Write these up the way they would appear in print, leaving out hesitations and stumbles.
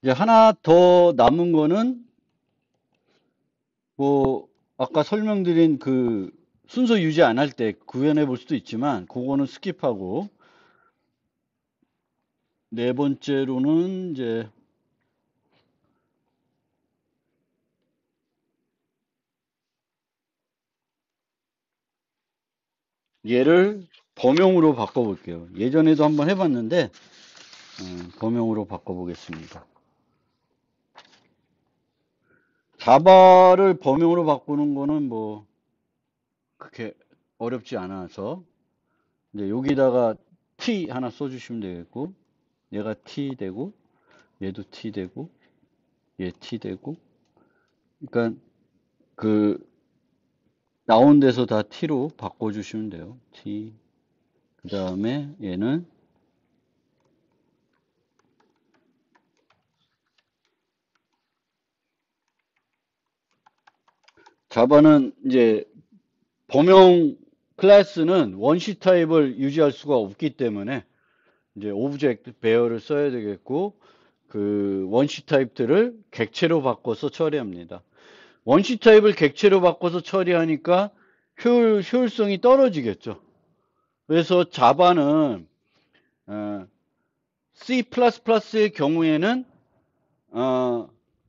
이제 하나 더 남은 거는 뭐 아까 설명드린 그 순서 유지 안 할 때 구현해 볼 수도 있지만 그거는 스킵하고 네 번째로는 이제 얘를 범용으로 바꿔볼게요. 예전에도 한번 해봤는데 범용으로 바꿔보겠습니다. 자바를 범용으로 바꾸는 거는 뭐 그렇게 어렵지 않아서 이제 여기다가 t 하나 써주시면 되겠고 얘가 t 되고 얘도 t 되고 얘 t 되고 그러니까 그 나온 데서 다 t로 바꿔주시면 돼요. t 그 다음에 얘는 자바는 이제 범용 클래스는 원시 타입을 유지할 수가 없기 때문에 이제 오브젝트 베어를 써야 되겠고 그 원시 타입들을 객체로 바꿔서 처리합니다. 원시 타입을 객체로 바꿔서 처리하니까 효율성이 떨어지겠죠. 그래서 자바는 C++의 경우에는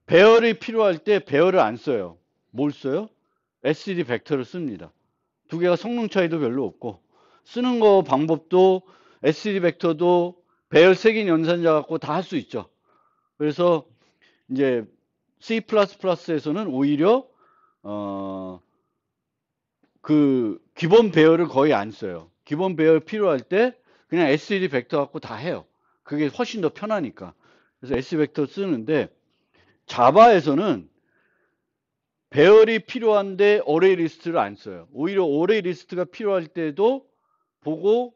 배열이 필요할 때 배열을 안 써요. 뭘 써요? std 벡터를 씁니다. 두 개가 성능 차이도 별로 없고 쓰는 거 방법도 std 벡터도 배열 색인 연산자 갖고 다 할 수 있죠. 그래서 이제 C++에서는 오히려 그 기본 배열을 거의 안 써요. 기본 배열 필요할 때 그냥 std 벡터 갖고 다 해요. 그게 훨씬 더 편하니까. 그래서 std 벡터 쓰는데 자바에서는 배열이 필요한데 어레이 리스트를 안 써요. 오히려 어레이 리스트가 필요할 때도 보고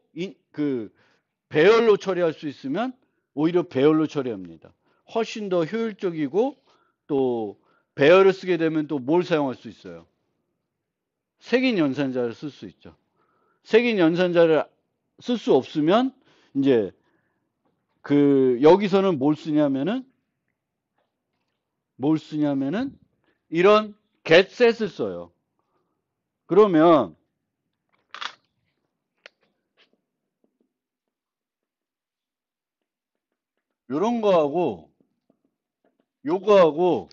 그 배열로 처리할 수 있으면 오히려 배열로 처리합니다. 훨씬 더 효율적이고 또 배열을 쓰게 되면 또 뭘 사용할 수 있어요? 색인 연산자를 쓸 수 있죠. 색인 연산자를 쓸 수 없으면 이제 그 여기서는 뭘 쓰냐면은 이런 getset을 써요. 그러면 이런 거하고 요거하고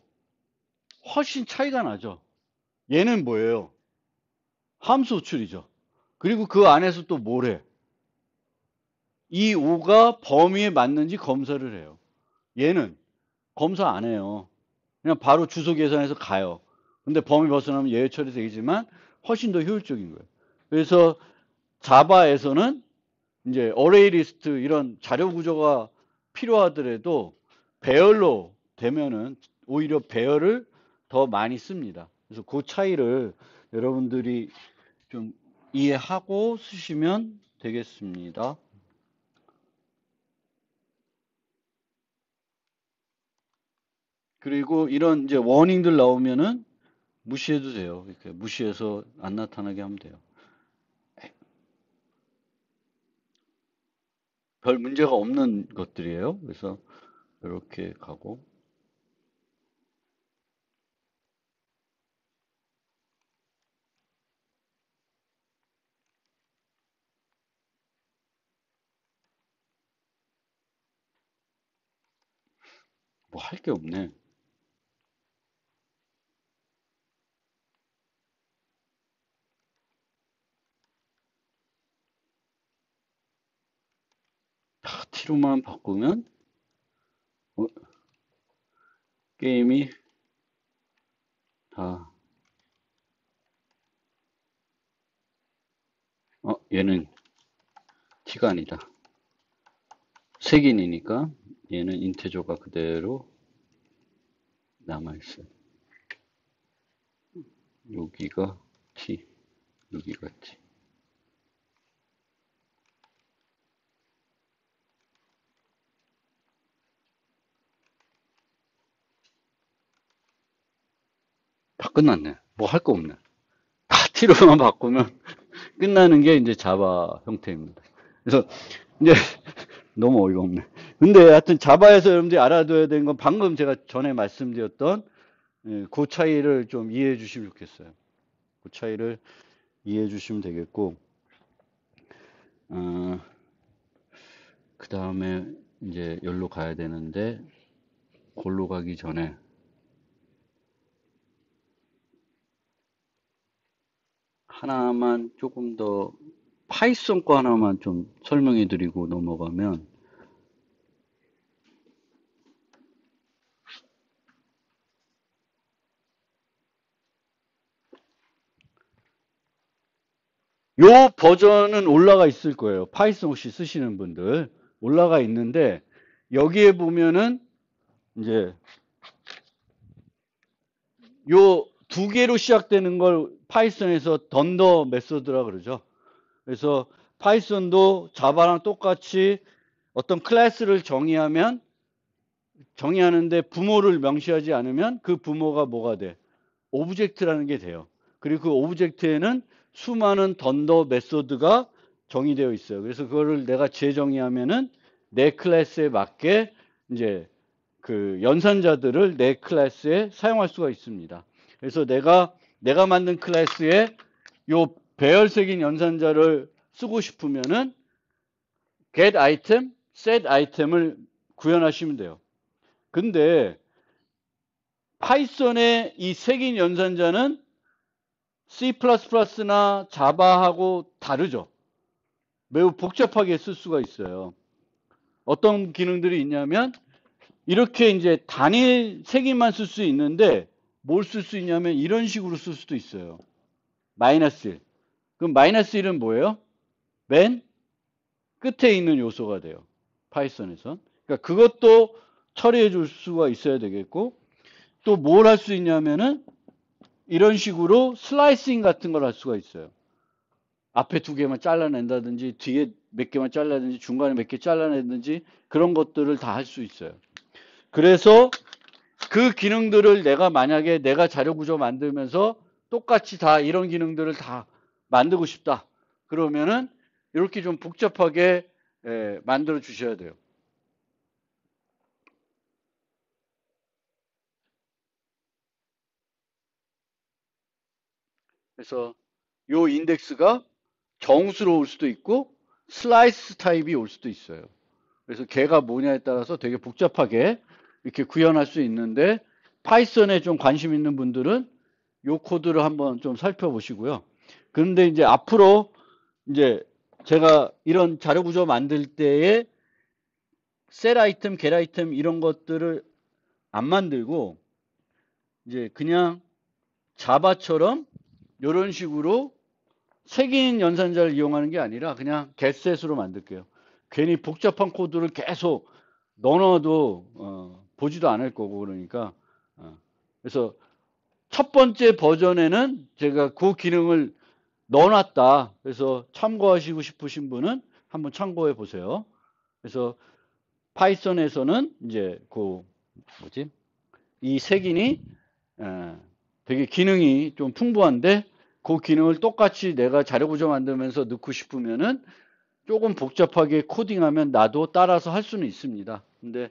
훨씬 차이가 나죠. 얘는 뭐예요? 함수 호출이죠. 그리고 그 안에서 또 뭘 해? 이 오가 범위에 맞는지 검사를 해요. 얘는 검사 안 해요. 그냥 바로 주소 계산해서 가요. 근데 범위 벗어나면 예외 처리되지만 훨씬 더 효율적인 거예요. 그래서 자바에서는 이제 어레이 리스트 이런 자료 구조가 필요하더라도 배열로 되면은 오히려 배열을 더 많이 씁니다. 그래서 그 차이를 여러분들이 좀 이해하고 쓰시면 되겠습니다. 그리고 이런 이제 워닝들 나오면은 무시해도 돼요. 이렇게 무시해서 안 나타나게 하면 돼요. 별 문제가 없는 것들이에요. 그래서 이렇게 가고 뭐 할 게 없네. 다 T로만 바꾸면 어, 게임이 다 얘는 T가 아니다. 색인이니까 얘는 인테저가 그대로 남아있어요. 여기가 T, 여기가 T. 다 끝났네. 뭐 할 거 없네. 다 T로만 바꾸면 끝나는 게 이제 자바 형태입니다. 그래서 이제 너무 어이가 없네. 근데 하여튼 자바에서 여러분들이 알아둬야 되는 건 방금 제가 전에 말씀드렸던 그 차이를 좀 이해해 주시면 좋겠어요. 그 차이를 이해해 주시면 되겠고, 그 다음에 이제 여기로 가야 되는데, 골로 가기 전에 하나만 조금 더 파이썬 거 하나만 좀 설명해 드리고 넘어가면, 요 버전은 올라가 있을 거예요. 파이썬 혹시 쓰시는 분들 올라가 있는데, 여기에 보면은 이제 요 두 개로 시작되는 걸 파이썬에서 던더 메소드라 그러죠. 그래서 파이썬도 자바랑 똑같이 어떤 클래스를 정의하는데 부모를 명시하지 않으면 그 부모가 뭐가 돼? 오브젝트라는 게 돼요. 그리고 그 오브젝트에는 수많은 던더 메소드가 정의되어 있어요. 그래서 그거를 내가 재정의하면은 내 클래스에 맞게 이제 그 연산자들을 내 클래스에 사용할 수가 있습니다. 그래서 내가 만든 클래스에 요 배열색인 연산자를 쓰고 싶으면은 get item, set item을 구현하시면 돼요. 근데 파이썬의 이 색인 연산자는 C++나 자바하고 다르죠. 매우 복잡하게 쓸 수가 있어요. 어떤 기능들이 있냐면 이렇게 이제 단일 색인만 쓸 수 있는데 뭘 쓸 수 있냐면 이런 식으로 쓸 수도 있어요. 마이너스 1. 그럼 마이너스 1은 뭐예요? 맨 끝에 있는 요소가 돼요. 파이썬에선. 그러니까 그것도 처리해 줄 수가 있어야 되겠고 또 뭘 할 수 있냐면은 이런 식으로 슬라이싱 같은 걸 할 수가 있어요. 앞에 두 개만 잘라낸다든지 뒤에 몇 개만 잘라내든지 중간에 몇 개 잘라내든지 그런 것들을 다 할 수 있어요. 그래서 그 기능들을 만약에 내가 자료 구조 만들면서 똑같이 다 이런 기능들을 다 만들고 싶다. 그러면은 이렇게 좀 복잡하게 만들어 주셔야 돼요. 그래서 요 인덱스가 정수로 올 수도 있고 슬라이스 타입이 올 수도 있어요. 그래서 걔가 뭐냐에 따라서 되게 복잡하게 이렇게 구현할 수 있는데 파이썬에 좀 관심 있는 분들은 요 코드를 한번 좀 살펴보시고요. 그런데 이제 앞으로 이제 제가 이런 자료 구조 만들 때에 셀 아이템, 겟 아이템 이런 것들을 안 만들고 이제 그냥 자바처럼 이런 식으로 색인 연산자를 이용하는 게 아니라 그냥 getset으로 만들게요. 괜히 복잡한 코드를 계속 넣어도 보지도 않을 거고 그러니까 그래서 첫 번째 버전에는 제가 그 기능을 넣어놨다. 그래서 참고하시고 싶으신 분은 한번 참고해 보세요. 그래서 파이썬에서는 이제 그 뭐지? 이 색인이 되게 기능이 좀 풍부한데 그 기능을 똑같이 내가 자료 구조 만들면서 넣고 싶으면은 조금 복잡하게 코딩하면 나도 따라서 할 수는 있습니다. 근데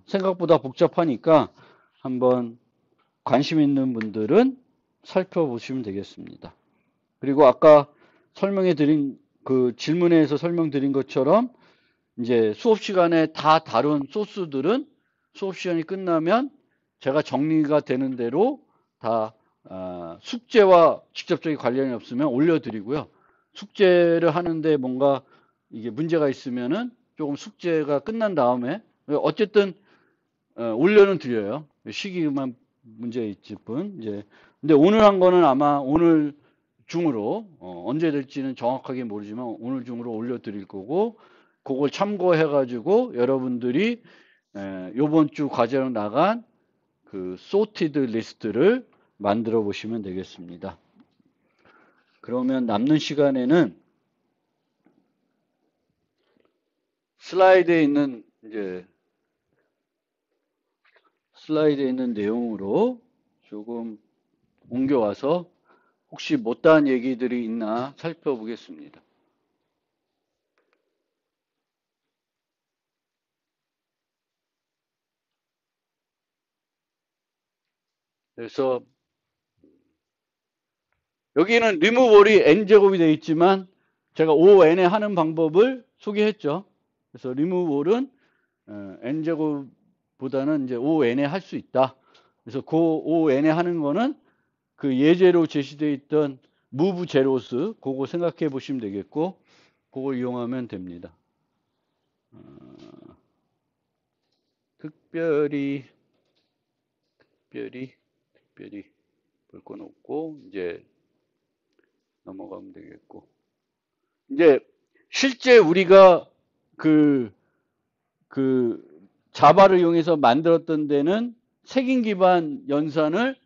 생각보다 복잡하니까 한번 관심 있는 분들은 살펴보시면 되겠습니다. 그리고 아까 설명해 드린 그 질문에서 설명드린 것처럼 이제 수업 시간에 다 다룬 소스들은 수업 시간이 끝나면 제가 정리가 되는 대로 다 숙제와 직접적인 관련이 없으면 올려드리고요. 숙제를 하는데 뭔가 이게 문제가 있으면은 조금 숙제가 끝난 다음에 어쨌든 올려는 드려요. 시기만 문제 있을 뿐. 이제 근데 오늘 한 거는 아마 오늘 중으로 언제 될지는 정확하게 모르지만 오늘 중으로 올려드릴 거고 그걸 참고해 가지고 여러분들이 요번 주 과제로 나간 그 소티드 리스트를 만들어 보시면 되겠습니다. 그러면 남는 시간에는 슬라이드에 있는 이제 슬라이드에 있는 내용으로 조금 옮겨와서 혹시 못다한 얘기들이 있나 살펴보겠습니다. 그래서 여기는 removeall이 n제곱이 되어 있지만 제가 on에 하는 방법을 소개했죠. 그래서 removeall은 n제곱보다는 이제 on에 할 수 있다. 그래서 그 on에 하는 거는 그 예제로 제시되어 있던 move zeros 그거 생각해 보시면 되겠고 그걸 이용하면 됩니다. 특별히 볼 건 없고 이제 넘어가면 되겠고 이제 실제 우리가 그 자바를 이용해서 만들었던 데는 색인 기반 연산을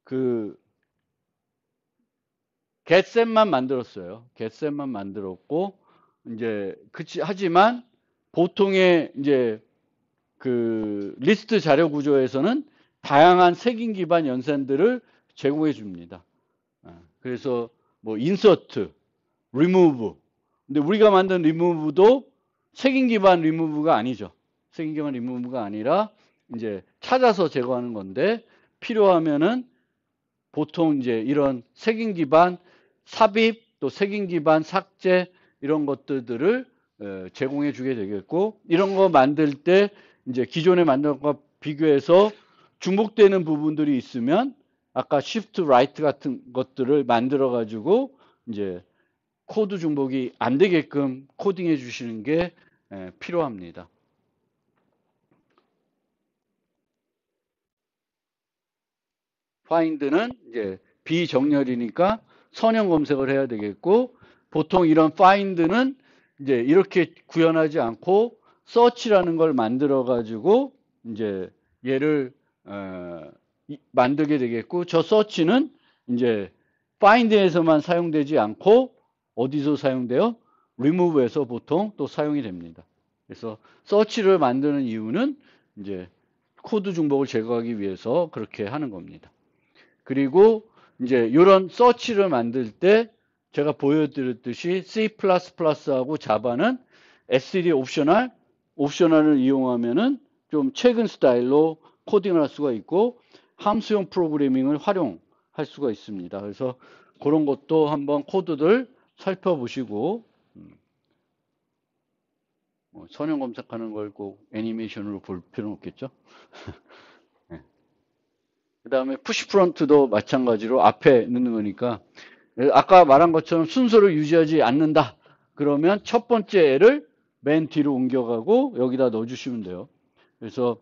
그 getset만 만들었어요. getset만 만들었고 이제 하지만 보통의 이제 그 리스트 자료 구조에서는 다양한 색인 기반 연산들을 제공해 줍니다. 그래서 뭐 insert, remove. 근데 우리가 만든 remove도 색인 기반 remove가 아니죠. 색인 기반 remove가 아니라 이제 찾아서 제거하는 건데 필요하면은 보통 이제 이런 색인 기반 삽입 또 색인 기반 삭제 이런 것들을 제공해 주게 되겠고 이런 거 만들 때 이제 기존에 만든 것과 비교해서 중복되는 부분들이 있으면 아까 shift right 같은 것들을 만들어 가지고 이제 코드 중복이 안 되게끔 코딩해 주시는 게 필요합니다. find는 이제 비정렬이니까 선형 검색을 해야 되겠고 보통 이런 find는 이제 이렇게 구현하지 않고 search라는 걸 만들어 가지고 이제 얘를 만들게 되겠고 저 search는 이제 find에서만 사용되지 않고 어디서 사용돼요? remove에서 보통 또 사용이 됩니다. 그래서 search를 만드는 이유는 이제 코드 중복을 제거하기 위해서 그렇게 하는 겁니다. 그리고 이제 이런 search를 만들 때 제가 보여드렸듯이 C++하고 자바는 S3 옵셔널을 이용하면은 좀 최근 스타일로 코딩을 할 수가 있고 함수형 프로그래밍을 활용할 수가 있습니다. 그래서 그런 것도 한번 코드들 살펴보시고 선형 검색하는 걸 꼭 애니메이션으로 볼 필요는 없겠죠. 네. 그 다음에 푸시 프론트도 마찬가지로 앞에 넣는 거니까 아까 말한 것처럼 순서를 유지하지 않는다. 그러면 첫 번째 애를 맨 뒤로 옮겨가고 여기다 넣어주시면 돼요. 그래서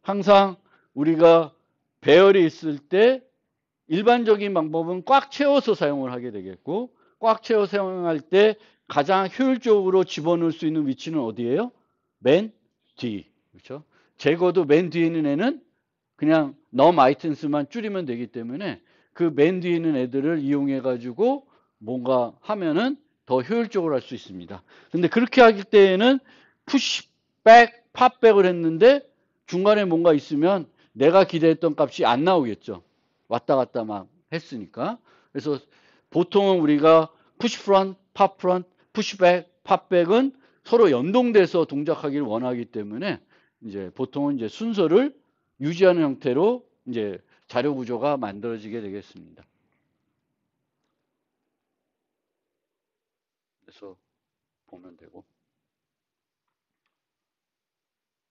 항상 우리가 배열이 있을 때 일반적인 방법은 꽉 채워서 사용을 하게 되겠고 꽉 채워 사용할 때 가장 효율적으로 집어넣을 수 있는 위치는 어디예요? 맨 뒤. 그렇죠? 제거도 맨 뒤에 있는 애는 그냥 num items만 줄이면 되기 때문에 그 맨 뒤에 있는 애들을 이용해 가지고 뭔가 하면은 더 효율적으로 할 수 있습니다. 근데 그렇게 할 때에는 pushback, popback을 했는데 중간에 뭔가 있으면 내가 기대했던 값이 안 나오겠죠. 왔다 갔다 막 했으니까. 그래서 보통은 우리가 push front, pop front, pushback, popback은 서로 연동돼서 동작하기를 원하기 때문에 이제 보통은 이제 순서를 유지하는 형태로 이제 자료 구조가 만들어지게 되겠습니다. 그래서 보면 되고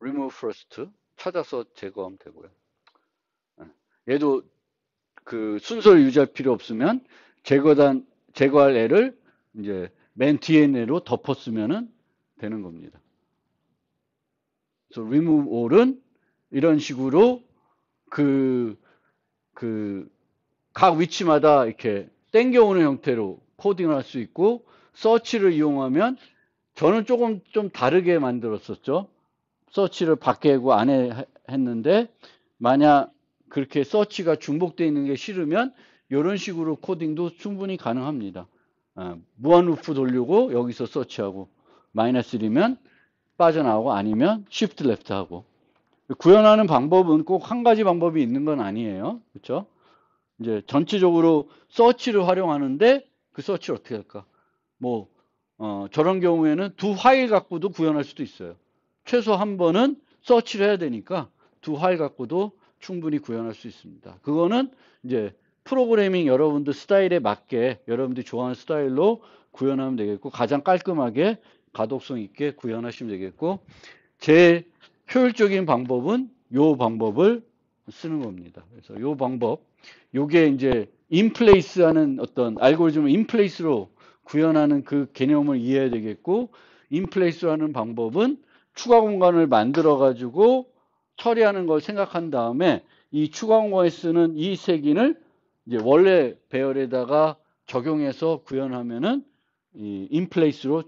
remove first 찾아서 제거하면 되고요. 얘도 그 순서를 유지할 필요 없으면 제거할 애를 이제 맨 뒤에 있는 애로 덮었으면 되는 겁니다. 그래서 remove all은 이런 식으로 각 위치마다 이렇게 땡겨오는 형태로 코딩을 할 수 있고 서치를 이용하면 저는 조금 좀 다르게 만들었었죠. 서치를 밖에 하고 안에 했는데 만약 그렇게 서치가 중복되어 있는 게 싫으면 이런 식으로 코딩도 충분히 가능합니다. 무한 루프 돌리고 여기서 서치하고 -1이면 빠져나오고 아니면 shift left 하고 구현하는 방법은 꼭 한 가지 방법이 있는 건 아니에요. 그렇죠? 이제 전체적으로 서치를 활용하는데 그 서치를 어떻게 할까? 뭐 저런 경우에는 두 파일 갖고도 구현할 수도 있어요. 최소 한 번은 서치를 해야 되니까 두 파일 갖고도 충분히 구현할 수 있습니다. 그거는 이제 프로그래밍 여러분들 스타일에 맞게 여러분들이 좋아하는 스타일로 구현하면 되겠고, 가장 깔끔하게 가독성 있게 구현하시면 되겠고, 제 효율적인 방법은 요 방법을 쓰는 겁니다. 그래서 요 방법, 요게 이제 인플레이스 하는 어떤 알고리즘을 인플레이스로 구현하는 그 개념을 이해해야 되겠고, 인플레이스라는 방법은 추가 공간을 만들어 가지고 처리하는 걸 생각한 다음에 이 추가 공간에 쓰는 이 색인을 이제 원래 배열에다가 적용해서 구현하면은 이 인플레이스로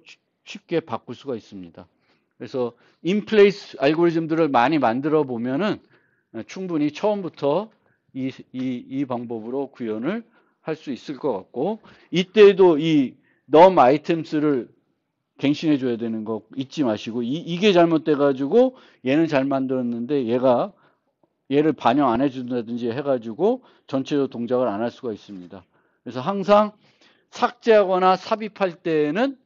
쉽게 바꿀 수가 있습니다. 그래서 인플레이스 알고리즘들을 많이 만들어 보면은 충분히 처음부터 이 방법으로 구현을 할 수 있을 것 같고, 이때도 이 num 아이템스를 갱신해 줘야 되는 거 잊지 마시고, 이게 잘못돼 가지고 얘는 잘 만들었는데 얘를 반영 안 해준다든지 해가지고 전체적으로 동작을 안 할 수가 있습니다. 그래서 항상 삭제하거나 삽입할 때에는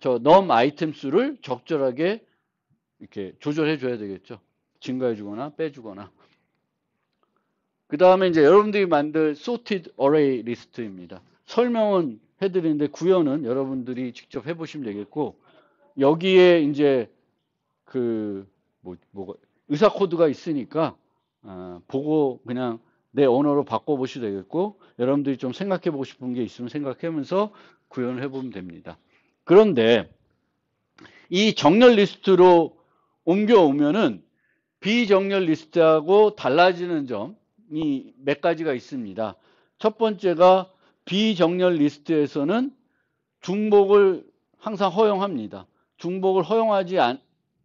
저 num 아이템 수를 적절하게 이렇게 조절해 줘야 되겠죠. 증가해 주거나 빼주거나. 그 다음에 이제 여러분들이 만들 sorted array 리스트입니다. 설명은 해드리는데 구현은 여러분들이 직접 해보시면 되겠고, 여기에 이제 뭐가 의사 코드가 있으니까 보고 그냥 내 언어로 바꿔보셔도 되겠고, 여러분들이 좀 생각해보고 싶은 게 있으면 생각하면서 구현을 해보면 됩니다. 그런데 이 정렬 리스트로 옮겨오면은 비정렬 리스트하고 달라지는 점이 몇 가지가 있습니다. 첫 번째가 비정렬 리스트에서는 중복을 항상 허용합니다. 중복을 허용하지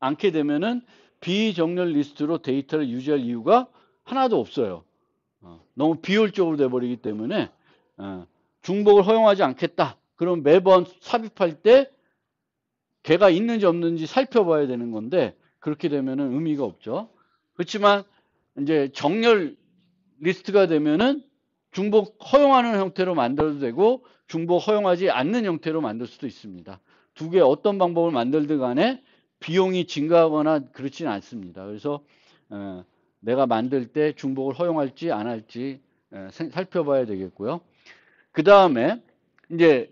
않게 되면은 비정렬 리스트로 데이터를 유지할 이유가 하나도 없어요. 너무 비효율적으로 돼버리기 때문에 중복을 허용하지 않겠다. 그럼 매번 삽입할 때 걔가 있는지 없는지 살펴봐야 되는 건데, 그렇게 되면은 의미가 없죠. 그렇지만 이제 정렬 리스트가 되면은 중복 허용하는 형태로 만들어도 되고 중복 허용하지 않는 형태로 만들 수도 있습니다. 두 개 어떤 방법을 만들든 간에 비용이 증가하거나 그렇지는 않습니다. 그래서 내가 만들 때 중복을 허용할지 안 할지 살펴봐야 되겠고요. 그 다음에 이제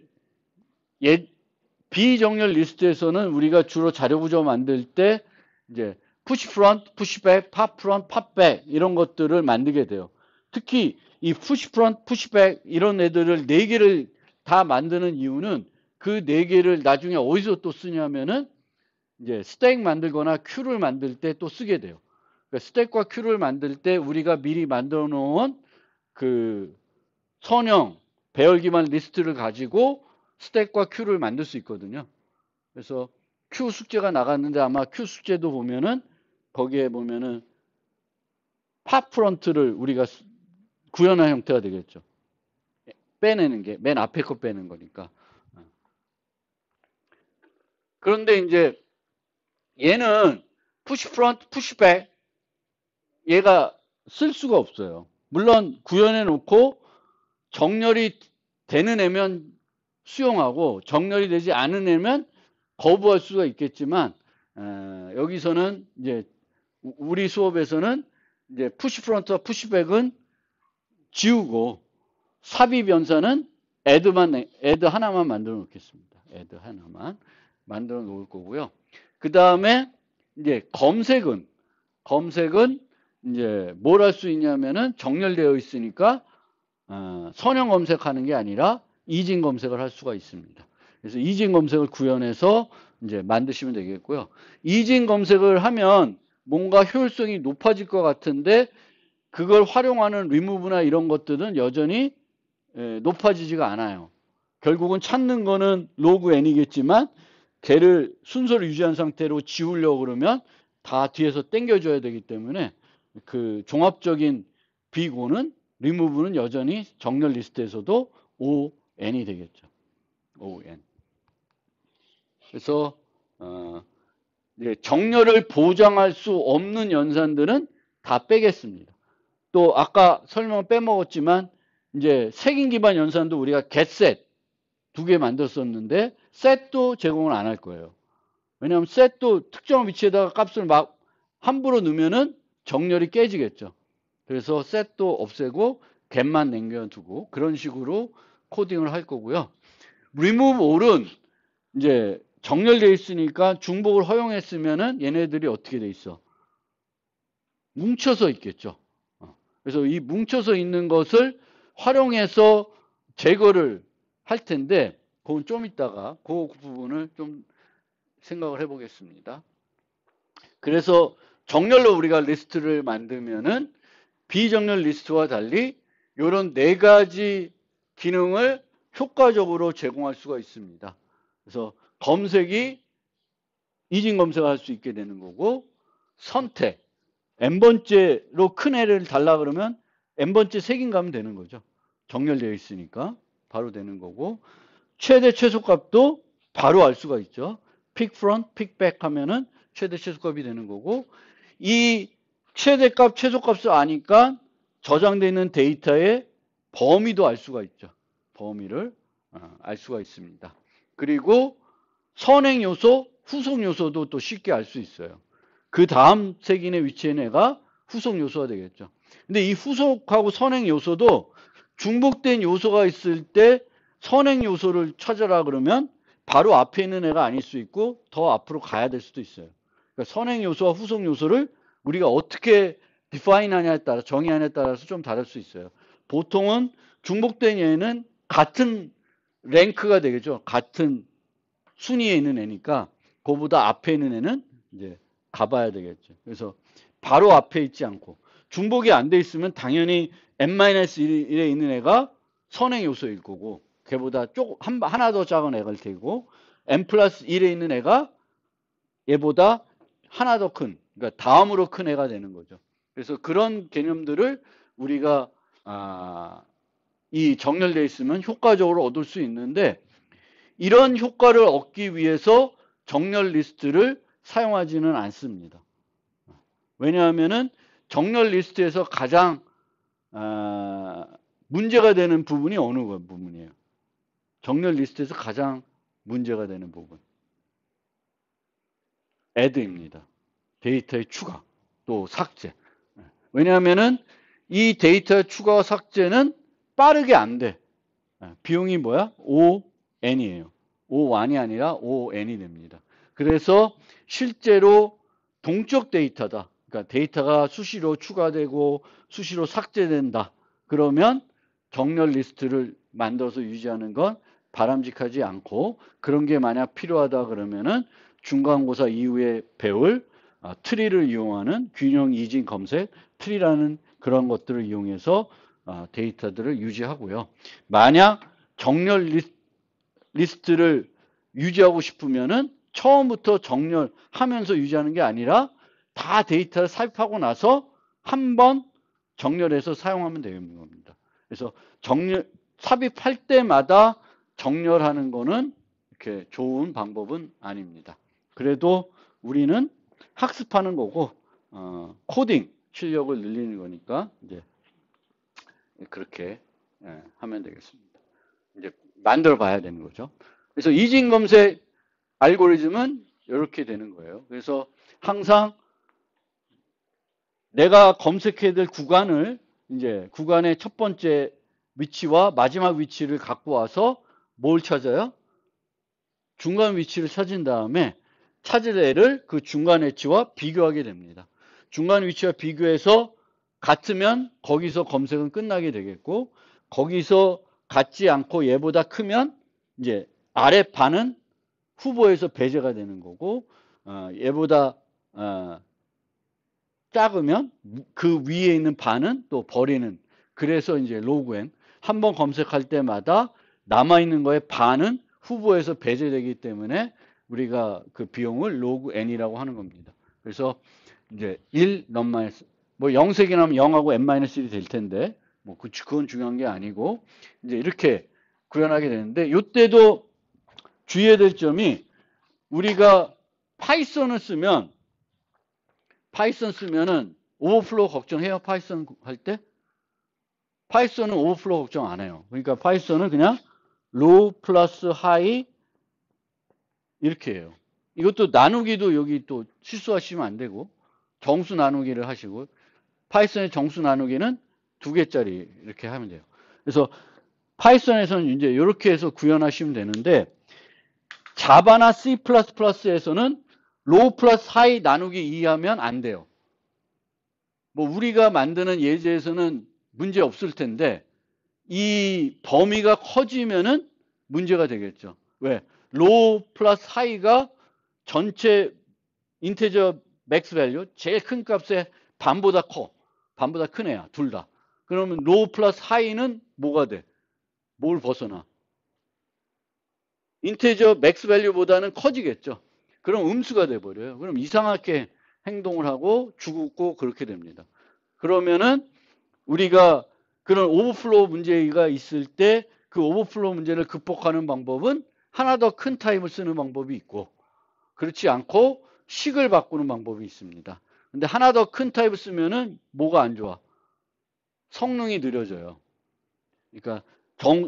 비정렬 리스트에서는 우리가 주로 자료 구조 만들 때 이제 push front, push back, pop front, pop back 이런 것들을 만들게 돼요. 특히 이 push front, push back 이런 애들을 4개를 다 만드는 이유는 그 4개를 나중에 어디서 또 쓰냐면은 이제 스택 만들거나 큐를 만들 때 또 쓰게 돼요. 그러니까 스택과 큐를 만들 때 우리가 미리 만들어 놓은 그 선형 배열 기반 리스트를 가지고 스택과 큐를 만들 수 있거든요. 그래서 큐 숙제가 나갔는데 아마 큐 숙제도 보면은 거기에 보면은 팝 프런트를 우리가 구현한 형태가 되겠죠. 빼내는 게 맨 앞에 거 빼는 거니까. 그런데 이제 얘는 푸시 프런트, 푸시 백 얘가 쓸 수가 없어요. 물론 구현해 놓고 정렬이 되는 애면 수용하고 정렬이 되지 않은 애면 거부할 수가 있겠지만 여기서는 이제 우리 수업에서는 이제 푸시 프런트와 푸시 백은 지우고 삽입 연산은 애드 하나만 만들어 놓겠습니다. 애드 하나만 만들어 놓을 거고요. 그 다음에 이제 검색은 이제 뭘 할 수 있냐면은 정렬되어 있으니까 선형 검색하는 게 아니라 이진 검색을 할 수가 있습니다. 그래서 이진 검색을 구현해서 이제 만드시면 되겠고요. 이진 검색을 하면 뭔가 효율성이 높아질 것 같은데 그걸 활용하는 리무브나 이런 것들은 여전히 높아지지가 않아요. 결국은 찾는 거는 로그 n이겠지만 걔를 순서를 유지한 상태로 지우려고 그러면 다 뒤에서 당겨줘야 되기 때문에 그 종합적인 비고는 리무브는 여전히 정렬 리스트에서도 ON이 되겠죠. ON. 그래서 정렬을 보장할 수 없는 연산들은 다 빼겠습니다. 또 아까 설명 빼먹었지만 이제 색인 기반 연산도 우리가 getset 2개 만들었었는데 set도 제공을 안 할 거예요. 왜냐하면 set도 특정한 위치에다가 값을 막 함부로 넣으면은 정렬이 깨지겠죠. 그래서 set도 없애고 get만 남겨두고 그런 식으로 코딩을 할 거고요. remove all은 이제 정렬되어 있으니까 중복을 허용했으면은 얘네들이 어떻게 돼 있어? 뭉쳐서 있겠죠. 그래서 이 뭉쳐서 있는 것을 활용해서 제거를 할 텐데 그건 좀 이따가 그 부분을 좀 생각을 해보겠습니다. 그래서 정렬로 우리가 리스트를 만들면은 비정렬 리스트와 달리 이런 네 가지 기능을 효과적으로 제공할 수가 있습니다. 그래서 검색이 이진 검색을 할 수 있게 되는 거고, 선택, n번째로 큰 애를 달라 그러면 n번째 색인 가면 되는 거죠. 정렬되어 있으니까 바로 되는 거고, 최대 최소값도 바로 알 수가 있죠. pick front, pick back 하면은 최대 최소값이 되는 거고, 이 최대값, 최소값을 아니까 저장되어 있는 데이터의 범위도 알 수가 있죠. 범위를 알 수가 있습니다. 그리고 선행 요소, 후속 요소도 또 쉽게 알 수 있어요. 그 다음 색인의 위치에 애가 후속 요소가 되겠죠. 근데 이 후속하고 선행 요소도 중복된 요소가 있을 때 선행 요소를 찾아라 그러면 바로 앞에 있는 애가 아닐 수 있고 더 앞으로 가야 될 수도 있어요. 그러니까 선행 요소와 후속 요소를 우리가 어떻게 define 하냐에 따라 정의하냐에 따라서 좀 다를 수 있어요. 보통은 중복된 얘는 같은 랭크가 되겠죠. 같은 순위에 있는 애니까 그보다 앞에 있는 애는 이제 가봐야 되겠죠. 그래서 바로 앞에 있지 않고 중복이 안 돼 있으면 당연히 n-1에 있는 애가 선행 요소일 거고 걔보다 하나 더 작은 애가 되고 n+1에 있는 애가 얘보다 하나 더 큰, 그러니까 다음으로 큰 애가 되는 거죠. 그래서 그런 개념들을 우리가 이 정렬되어 있으면 효과적으로 얻을 수 있는데 이런 효과를 얻기 위해서 정렬 리스트를 사용하지는 않습니다. 왜냐하면은 정렬 리스트에서 가장 문제가 되는 부분이 어느 부분이에요? 정렬 리스트에서 가장 문제가 되는 부분. add입니다. 데이터의 추가, 또 삭제. 왜냐하면은 이 데이터의 추가와 삭제는 빠르게 안 돼. 비용이 뭐야? ON이에요. O1이 아니라 ON이 됩니다. 그래서 실제로 동적 데이터다. 그러니까 데이터가 수시로 추가되고 수시로 삭제된다. 그러면 정렬 리스트를 만들어서 유지하는 건 바람직하지 않고 그런 게 만약 필요하다 그러면은 중간고사 이후에 배울 트리를 이용하는 균형 이진 검색 트리라는 그런 것들을 이용해서 데이터들을 유지하고요. 만약 정렬 리스트를 유지하고 싶으면은 처음부터 정렬하면서 유지하는 게 아니라 다 데이터를 삽입하고 나서 한번 정렬해서 사용하면 되는 겁니다. 그래서 삽입할 때마다 정렬하는 거는 이렇게 좋은 방법은 아닙니다. 그래도 우리는 학습하는 거고 코딩 실력을 늘리는 거니까 이제 그렇게 하면 되겠습니다. 이제 만들어 봐야 되는 거죠. 그래서 이진 검색 알고리즘은 이렇게 되는 거예요. 그래서 항상 내가 검색해야 될 구간을 이제 구간의 첫 번째 위치와 마지막 위치를 갖고 와서 뭘 찾아요? 중간 위치를 찾은 다음에 찾을 애를 그 중간 위치와 비교하게 됩니다. 중간 위치와 비교해서 같으면 거기서 검색은 끝나게 되겠고 거기서 같지 않고 얘보다 크면 이제 아래 반은 후보에서 배제가 되는 거고 얘보다 작으면 그 위에 있는 반은 또 버리는 그래서 이제 로그 n 한번 검색할 때마다 남아있는 거의 반은 후보에서 배제되기 때문에 우리가 그 비용을 로그 n이라고 하는 겁니다. 그래서 이제 1 non-, 뭐 0색이 나면 0하고 n-1이 될 텐데 뭐 그건 중요한 게 아니고 이제 이렇게 구현하게 되는데 이때도 주의해야 될 점이 우리가 파이썬을 쓰면은 오버플로우 걱정해요? 파이썬 할 때? 파이썬은 오버플로우 걱정 안 해요. 그러니까 파이썬은 그냥 로우 플러스 하이 이렇게 해요. 이것도 나누기도 여기 또 실수하시면 안 되고 정수 나누기를 하시고 파이썬의 정수 나누기는 2개짜리 이렇게 하면 돼요. 그래서 파이썬에서는 이제 이렇게 해서 구현하시면 되는데 자바나 C++에서는 로우 플러스 하이 나누기 2 하면 안 돼요. 뭐 우리가 만드는 예제에서는 문제 없을 텐데 이 범위가 커지면은 문제가 되겠죠. 왜? 로우 플러스 하이가 전체 인테저 맥스 밸류 제일 큰 값의 반보다 커. 반보다 큰 애야. 둘 다. 그러면 로우 플러스 하이는 뭐가 돼? 뭘 벗어나? 인테저 맥스 밸류보다는 커지겠죠. 그럼 음수가 돼 버려요. 그럼 이상하게 행동을 하고 죽고 그렇게 됩니다. 그러면은 우리가 그런 오버플로우 문제가 있을 때 그 오버플로우 문제를 극복하는 방법은 하나 더 큰 타입을 쓰는 방법이 있고 그렇지 않고 식을 바꾸는 방법이 있습니다. 근데 하나 더 큰 타입을 쓰면은 뭐가 안 좋아? 성능이 느려져요. 그러니까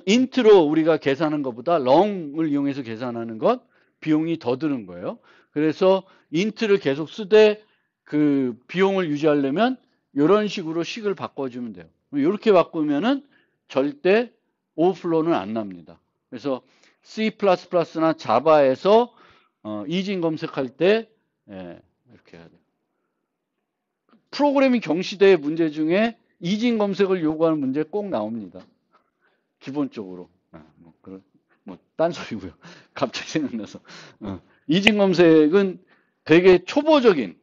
인트로 우리가 계산하는 것보다 롱을 이용해서 계산하는 것 비용이 더 드는 거예요. 그래서 인트를 계속 쓰되 그 비용을 유지하려면 이런 식으로 식을 바꿔주면 돼요. 이렇게 바꾸면은 절대 오버플로우는 안 납니다. 그래서 C++나 자바에서 이진 검색할 때 이렇게 해야 돼요. 프로그래밍 경시대의 문제 중에 이진 검색을 요구하는 문제 꼭 나옵니다. 기본적으로. 딴소리고요. 갑자기 생각나서. 이진 검색은 되게 초보적인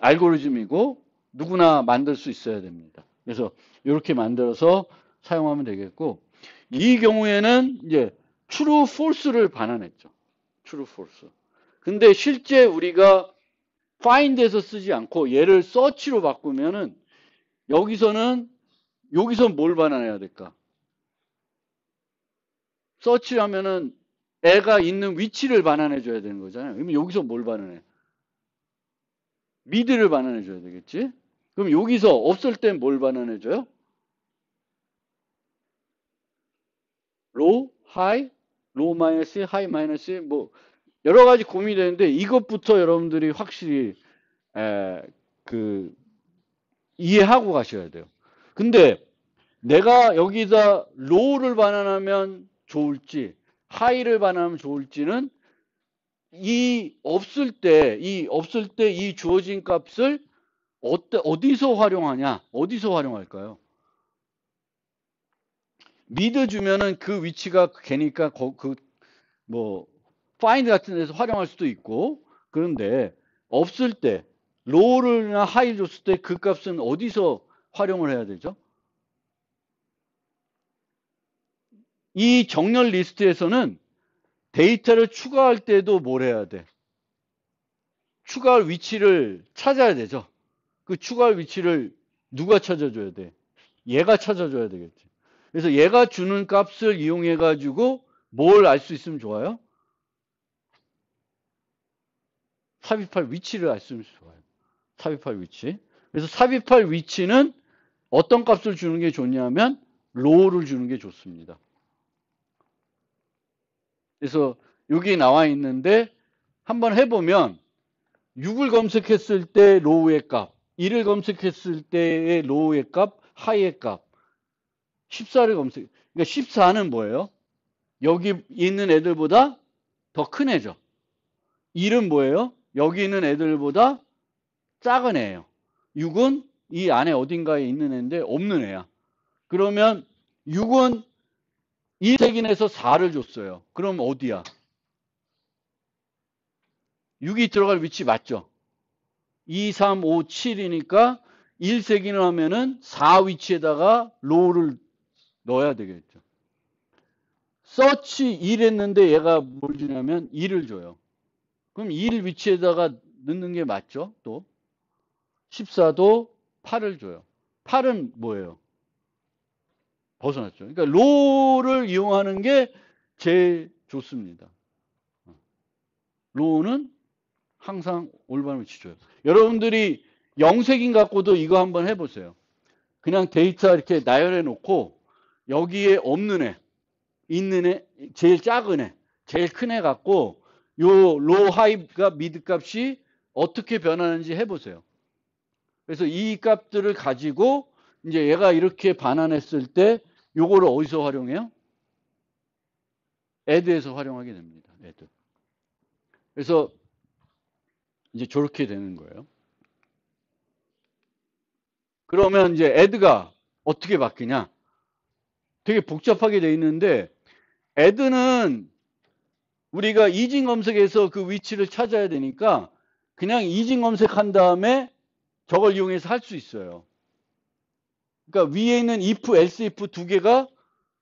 알고리즘이고 누구나 만들 수 있어야 됩니다. 그래서 이렇게 만들어서 사용하면 되겠고 이 경우에는 이제 true, false를 반환했죠. true, false. 근데 실제 우리가 find에서 쓰지 않고 얘를 search로 바꾸면은 여기서 뭘 반환해야 될까? search 하면은 애가 있는 위치를 반환해 줘야 되는 거잖아요. 그러면 여기서 뭘 반환해? 미드를 반환해 줘야 되겠지? 그럼 여기서 없을 땐 뭘 반환해 줘요? 로우, 하이, 로우 마이너스, 하이 마이너스 뭐 여러 가지 고민이 되는데 이것부터 여러분들이 확실히 이해하고 가셔야 돼요. 근데 내가 여기다 로우를 반환하면 좋을지 하이를 반환하면 좋을지는 없을 때 이 주어진 값을 어디서 활용하냐? 어디서 활용할까요? 미드 주면은 그 위치가 걔니까 find 같은 데서 활용할 수도 있고 그런데 없을 때 로우나 하이 줬을 때 그 값은 어디서 활용을 해야 되죠? 이 정렬 리스트에서는 데이터를 추가할 때도 뭘 해야 돼? 추가할 위치를 찾아야 되죠. 그 추가할 위치를 누가 찾아줘야 돼? 얘가 찾아줘야 되겠지. 그래서 얘가 주는 값을 이용해 가지고 뭘 알 수 있으면 좋아요? 삽입할 위치를 알 수 있으면 좋아요. 삽입할 위치. 그래서 삽입할 위치는 어떤 값을 주는 게 좋냐면 로우를 주는 게 좋습니다. 그래서 여기 나와 있는데 한번 해보면 6을 검색했을 때 로우의 값, 1을 검색했을 때의 로우의 값, 하이의 값, 14를 검색. 그러니까 14는 뭐예요? 여기 있는 애들보다 더 큰 애죠. 1은 뭐예요? 여기 있는 애들보다 작은 애예요. 6은 이 안에 어딘가에 있는 애인데 없는 애야. 그러면 6은 1세균에서 4를 줬어요. 그럼 어디야? 6이 들어갈 위치 맞죠? 2, 3, 5, 7이니까 1세균을 하면은 4 위치에다가 로우를 넣어야 되겠죠. 서치 1 했는데 얘가 뭘 주냐면 2를 줘요. 그럼 1 위치에다가 넣는 게 맞죠? 또 14도 8을 줘요. 8은 뭐예요? 벗어났죠. 그러니까 로우를 이용하는 게 제일 좋습니다. 로우는 항상 올바른 위치 줘요. 여러분들이 영색인 갖고도 이거 한번 해보세요. 그냥 데이터 이렇게 나열해 놓고 여기에 없는 애, 있는 애, 제일 작은 애, 제일 큰 애 갖고 요 로우 하이가 미드 값이 어떻게 변하는지 해보세요. 그래서 이 값들을 가지고 이제 얘가 이렇게 반환했을 때 요거를 어디서 활용해요? add에서 활용하게 됩니다. add. 그래서 이제 저렇게 되는 거예요. 그러면 이제 add가 어떻게 바뀌냐? 되게 복잡하게 돼 있는데 add는 우리가 이진 검색에서 그 위치를 찾아야 되니까 그냥 이진 검색한 다음에 저걸 이용해서 할 수 있어요. 그러니까 위에 있는 if, else if 두 개가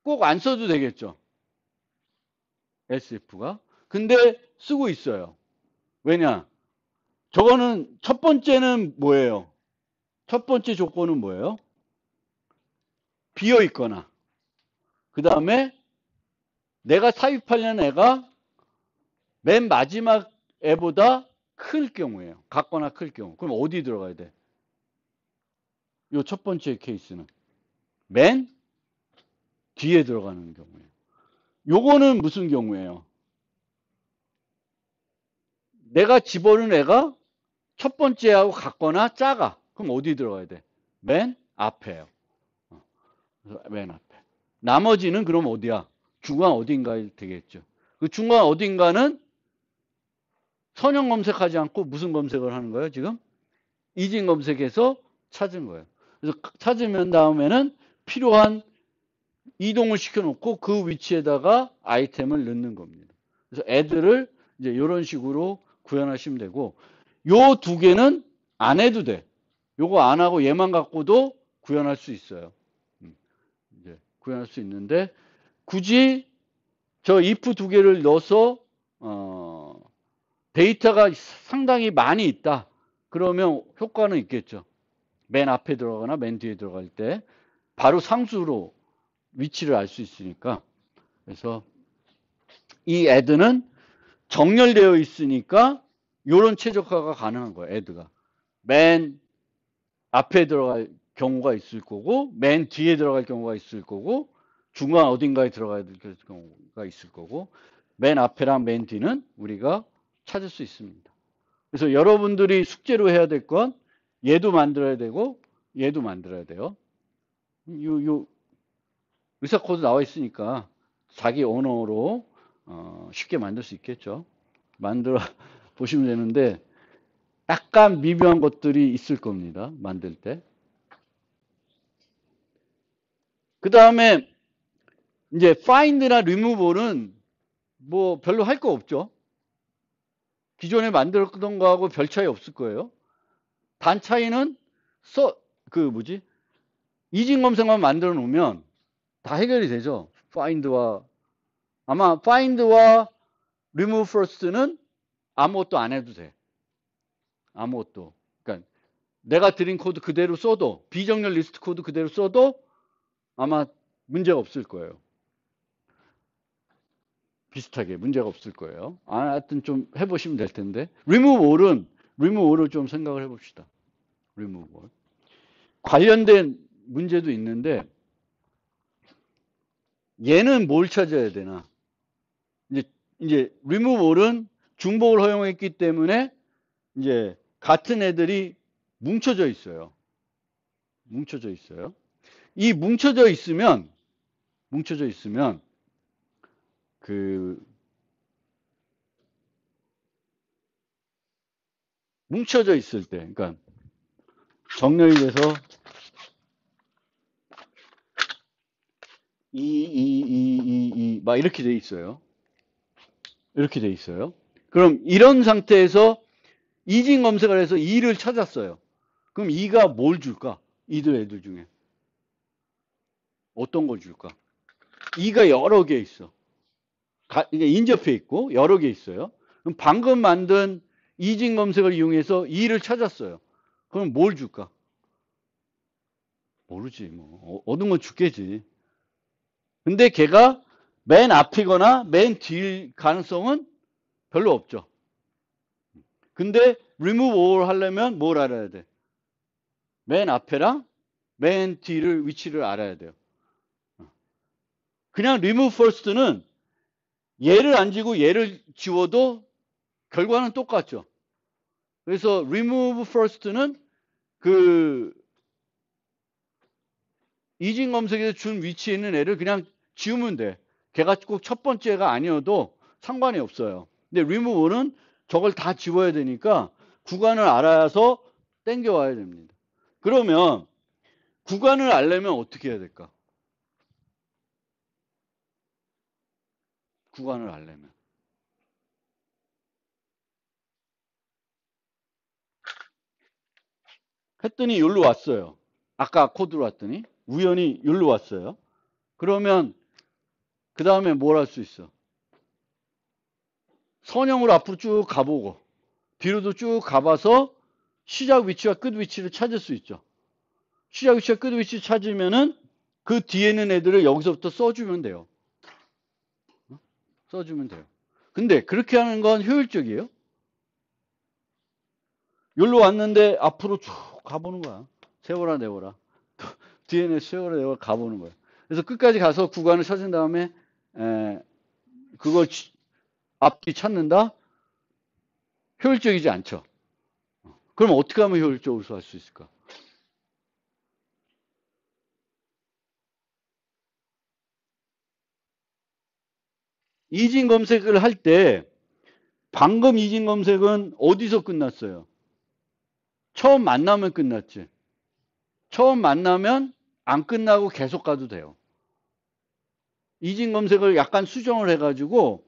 꼭 안 써도 되겠죠. else if가. 근데 쓰고 있어요. 왜냐? 저거는 첫 번째는 뭐예요? 첫 번째 조건은 뭐예요? 비어 있거나 그 다음에 내가 삽입하려는 애가 맨 마지막 애보다 클 경우예요. 같거나 클 경우. 그럼 어디 들어가야 돼? 요 첫 번째 케이스는 맨 뒤에 들어가는 경우예요. 요거는 무슨 경우예요? 내가 집어넣은 애가 첫 번째하고 같거나 작아. 그럼 어디 들어가야 돼? 맨 앞에요. 맨 앞에. 나머지는 그럼 어디야? 중간 어딘가에 되겠죠. 그 중간 어딘가는 선형 검색하지 않고 무슨 검색을 하는 거예요, 지금? 이진 검색해서 찾은 거예요. 그래서 찾으면 다음에는 필요한 이동을 시켜놓고 그 위치에다가 아이템을 넣는 겁니다. 그래서 add를 이제 이런 식으로 구현하시면 되고, 요 두 개는 안 해도 돼. 요거 안 하고 얘만 갖고도 구현할 수 있어요. 이제 구현할 수 있는데, 굳이 저 if 두 개를 넣어서, 데이터가 상당히 많이 있다. 그러면 효과는 있겠죠. 맨 앞에 들어가거나 맨 뒤에 들어갈 때 바로 상수로 위치를 알 수 있으니까. 그래서 이 add는 정렬되어 있으니까 이런 최적화가 가능한 거예요. add가. 맨 앞에 들어갈 경우가 있을 거고 맨 뒤에 들어갈 경우가 있을 거고 중간 어딘가에 들어가야 될 경우가 있을 거고 맨 앞에랑 맨 뒤는 우리가 찾을 수 있습니다. 그래서 여러분들이 숙제로 해야 될 건 얘도 만들어야 되고 얘도 만들어야 돼요. 요 의사 코드 나와 있으니까 자기 언어로 쉽게 만들 수 있겠죠. 만들어 보시면 되는데 약간 미묘한 것들이 있을 겁니다. 만들 때. 그 다음에 이제 find나 remove는 뭐 별로 할 거 없죠. 기존에 만들었던 거하고 별 차이 없을 거예요. 단 차이는 이진 검색만 만들어 놓으면 다 해결이 되죠. 아마 find와 remove first는 아무것도 안 해도 돼. 아무것도. 그러니까 내가 드린 코드 그대로 써도 비정렬 리스트 코드 그대로 써도 아마 문제가 없을 거예요. 비슷하게 문제가 없을 거예요. 하여튼 좀 해보시면 될 텐데. remove all을 좀 생각을 해봅시다. remove all. 관련된 문제도 있는데 얘는 뭘 찾아야 되나? 이제 remove all은 중복을 허용했기 때문에 이제 같은 애들이 뭉쳐져 있어요. 뭉쳐져 있어요. 이 뭉쳐져 있으면 뭉쳐져 있을 때, 그러니까 정렬이 돼서 막 이렇게 돼 있어요. 이렇게 돼 있어요. 그럼 이런 상태에서 이진 검색을 해서 2를 찾았어요. 그럼 2가 뭘 줄까? 이들 애들 중에. 어떤 걸 줄까? 2가 여러 개 있어. 이게 인접해 있고 여러 개 있어요. 그럼 방금 만든 이진 검색을 이용해서 2를 찾았어요. 그럼 뭘 줄까? 모르지 뭐. 얻은 건 죽겠지. 근데 걔가 맨 앞이거나 맨 뒤일 가능성은 별로 없죠. 근데 remove all 하려면 뭘 알아야 돼? 맨 앞에랑 맨 뒤를 위치를 알아야 돼요. 그냥 remove first는 얘를 안 지고 얘를 지워도 결과는 똑같죠. 그래서 remove first는 그 이진 검색에서 준 위치에 있는 애를 그냥 지우면 돼. 걔가 꼭 첫 번째가 아니어도 상관이 없어요. 근데 remove는 저걸 다 지워야 되니까 구간을 알아서 땡겨와야 됩니다. 그러면 구간을 알려면 어떻게 해야 될까? 구간을 알려면. 했더니 여기로 왔어요. 아까 코드로 왔더니 우연히 여기로 왔어요. 그러면 그 다음에 뭘 할 수 있어? 선형으로 앞으로 쭉 가보고 뒤로도 쭉 가봐서 시작 위치와 끝 위치를 찾을 수 있죠. 시작 위치와 끝 위치 찾으면은 그 뒤에 있는 애들을 여기서부터 써주면 돼요. 써주면 돼요. 근데 그렇게 하는 건 효율적이에요? 여기로 왔는데 앞으로 쭉 가보는 거야. 세워라 내워라. 뒤에는 세워라 내워라 가보는 거야. 그래서 끝까지 가서 구간을 찾은 다음에 그걸 앞뒤 찾는다? 효율적이지 않죠. 그럼 어떻게 하면 효율적으로 할 수 있을까? 이진 검색을 할 때 방금 이진 검색은 어디서 끝났어요? 처음 만나면 끝났지. 처음 만나면 안 끝나고 계속 가도 돼요. 이진 검색을 약간 수정을 해가지고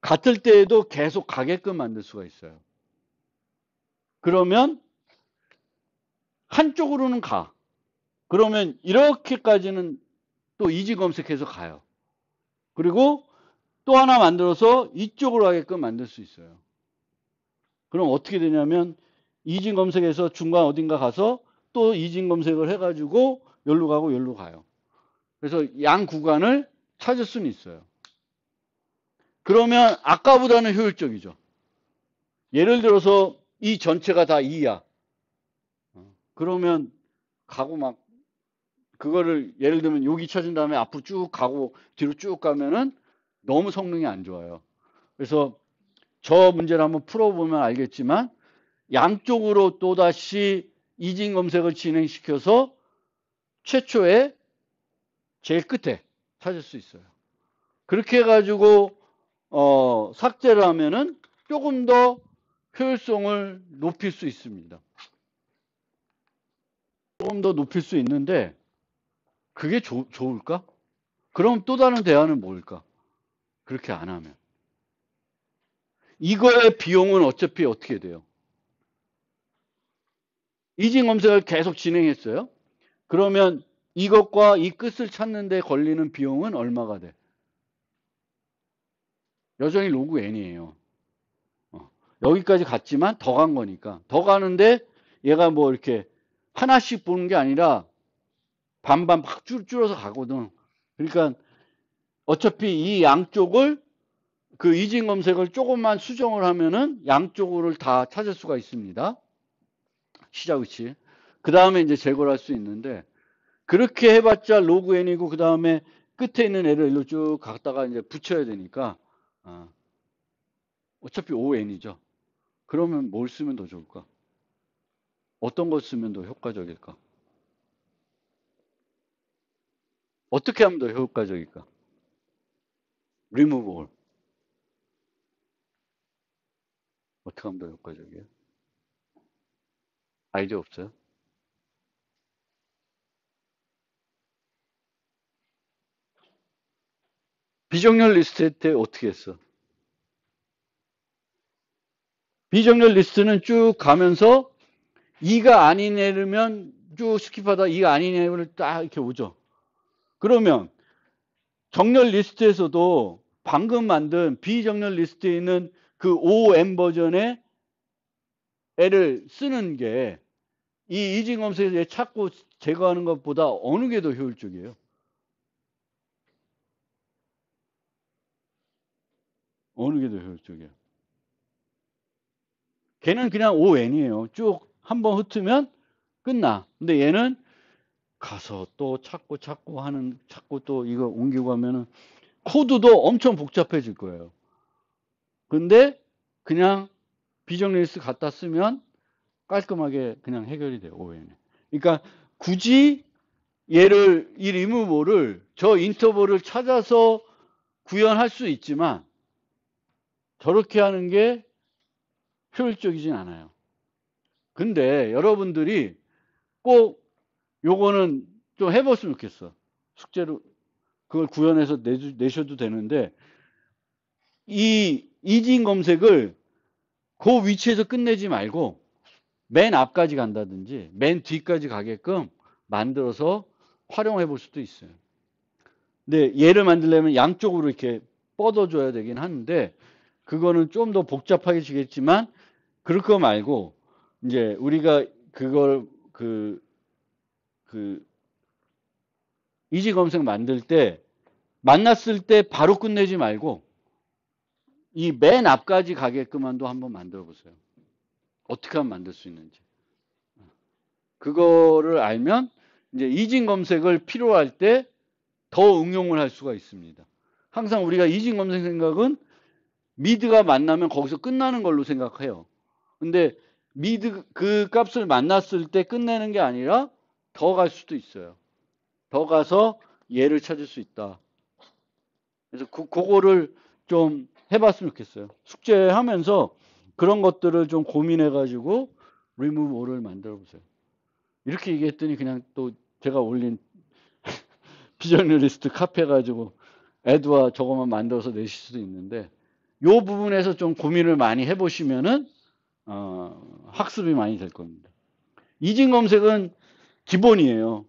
같을 때에도 계속 가게끔 만들 수가 있어요. 그러면 한쪽으로는 가. 그러면 이렇게까지는 또 이진 검색해서 가요. 그리고 또 하나 만들어서 이쪽으로 가게끔 만들 수 있어요. 그럼 어떻게 되냐면 이진 검색에서 중간 어딘가 가서 또 이진 검색을 해가지고 여기로 가고 여기로 가요. 그래서 양 구간을 찾을 수는 있어요. 그러면 아까보다는 효율적이죠. 예를 들어서 이 전체가 다 2야. 그러면 가고 막 그거를 예를 들면 여기 찾은 다음에 앞으로 쭉 가고 뒤로 쭉 가면은 너무 성능이 안 좋아요. 그래서 저 문제를 한번 풀어보면 알겠지만 양쪽으로 또다시 이진 검색을 진행시켜서 최초에 제일 끝에 찾을 수 있어요. 그렇게 해가지고 삭제를 하면은 조금 더 효율성을 높일 수 있습니다. 조금 더 높일 수 있는데 그게 좋을까? 그럼 또 다른 대안은 뭘까? 그렇게 안 하면. 이거의 비용은 어차피 어떻게 돼요? 이진 검색을 계속 진행했어요. 그러면 이것과 이 끝을 찾는 데 걸리는 비용은 얼마가 돼? 여전히 로그 n이에요. 여기까지 갔지만 더 간 거니까. 더 가는데 얘가 뭐 이렇게 하나씩 보는 게 아니라 반반 막 줄어서 가거든. 그러니까 어차피 이 양쪽을 그 이진 검색을 조금만 수정을 하면은 양쪽을 다 찾을 수가 있습니다. 시작 위치. 그 다음에 이제 제거를 할 수 있는데 그렇게 해봤자 로그 n이고 그 다음에 끝에 있는 애를 일로 쭉 갔다가 이제 붙여야 되니까 어차피 ON이죠. 그러면 뭘 쓰면 더 좋을까? 어떤 걸 쓰면 더 효과적일까? 어떻게 하면 더 효과적일까? remove all. 어떻게 하면 더 효과적이에요? 아이디어 없어요? 비정렬 리스트 할 때 어떻게 했어? 비정렬 리스트는 쭉 가면서 2가 아닌 애면 쭉 스킵하다 2가 아닌 애를 딱 이렇게 오죠. 그러면 정렬 리스트에서도 방금 만든 비정렬 리스트에 있는 그 OM 버전의 애를 쓰는 게 이 이징 검색에서 찾고 제거하는 것보다 어느 게 더 효율적이에요? 어느 게 더 효율적이에요? 걔는 그냥 ON이에요. 쭉 한번 흩으면 끝나. 근데 얘는 가서 또 찾고 하는, 찾고 또 이거 옮기고 하면은 코드도 엄청 복잡해질 거예요. 근데 그냥 비정리리스트 갖다 쓰면 깔끔하게 그냥 해결이 돼요. ON에. 그러니까 굳이 얘를 이 리무버를 저 인터벌을 찾아서 구현할 수 있지만 저렇게 하는 게 효율적이진 않아요. 근데 여러분들이 꼭 요거는 좀 해봤으면 좋겠어. 숙제로 그걸 구현해서 내셔도 되는데 이 이진 검색을 그 위치에서 끝내지 말고 맨 앞까지 간다든지 맨 뒤까지 가게끔 만들어서 활용해 볼 수도 있어요. 근데 얘를 만들려면 양쪽으로 이렇게 뻗어줘야 되긴 하는데 그거는 좀 더 복잡하게 지겠지만 그럴 거 말고 이제 우리가 그걸 그 이지 검색 만들 때 만났을 때 바로 끝내지 말고 이 맨 앞까지 가게끔만도 한번 만들어 보세요. 어떻게 하면 만들 수 있는지. 그거를 알면 이제 이진 검색을 필요할 때 더 응용을 할 수가 있습니다. 항상 우리가 이진 검색 생각은 미드가 만나면 거기서 끝나는 걸로 생각해요. 근데 미드 그 값을 만났을 때 끝내는 게 아니라 더 갈 수도 있어요. 더 가서 얘를 찾을 수 있다. 그래서 그거를 좀 해봤으면 좋겠어요. 숙제하면서 그런 것들을 좀 고민해가지고 remove all을 만들어 보세요. 이렇게 얘기했더니 그냥 또 제가 올린 비저널리스트 카페 가지고 애드와 저것만 만들어서 내실 수도 있는데 요 부분에서 좀 고민을 많이 해보시면은 학습이 많이 될 겁니다. 이진 검색은 기본이에요.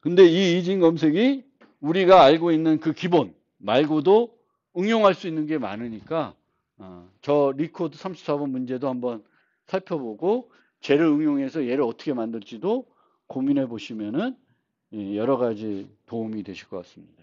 근데 이 이진 검색이 우리가 알고 있는 그 기본 말고도 응용할 수 있는 게 많으니까 저 리코드 34번 문제도 한번 살펴보고 쟤를 응용해서 얘를 어떻게 만들지도 고민해 보시면은 여러 가지 도움이 되실 것 같습니다.